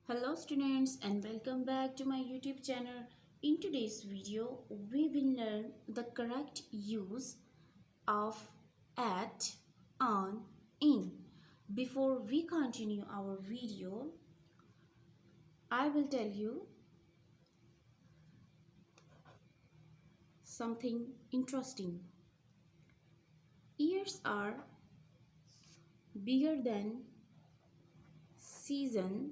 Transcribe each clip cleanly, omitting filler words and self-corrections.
Hello students and welcome back to my YouTube channel. In today's video, we will learn the correct use of at, on, in. Before we continue our video, I will tell you something interesting. Years are bigger than season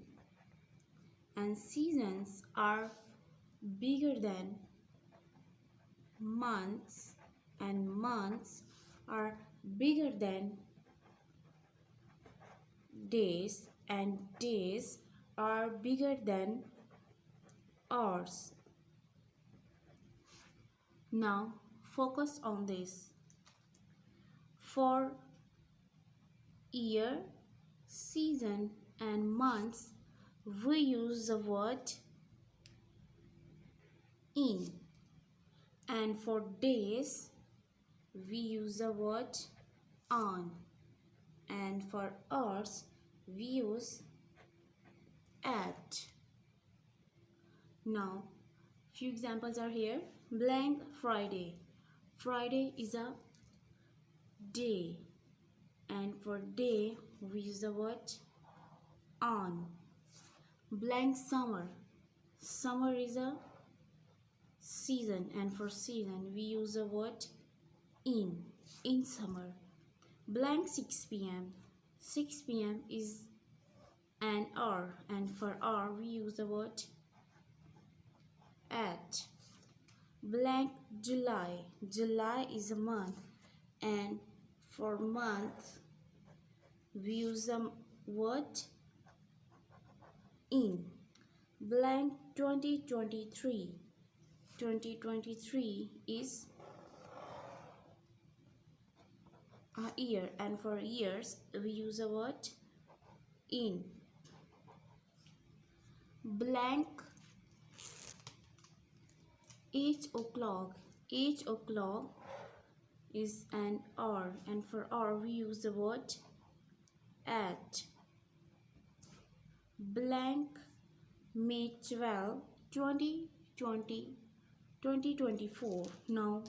and seasons are bigger than months and months are bigger than days and days are bigger than hours. Now focus on this. For year, season and months we use the word in, and for days we use the word on, and for hours we use at. Now few examples are here. Blank Friday. Friday is a day, and for day we use the word on. Blank Summer. Summer is a season, and for season we use the word in summer. Blank 6 p.m. 6 p.m. is an hour, and for hour we use the word at. Blank July. July is a month, and for month we use the word in. Blank 2023. 2023 is a year, and for years we use the word in. Blank 8 o'clock. 8 o'clock is an hour, and for hour we use the word at. Blank May 12, 2024. Now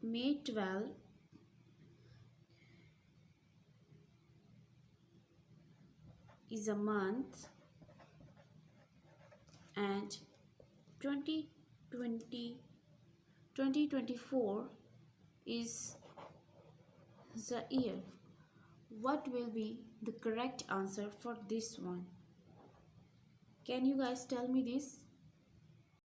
May 12 is a month, and 2024 is the year. What will be the correct answer for this one? Can you guys tell me this?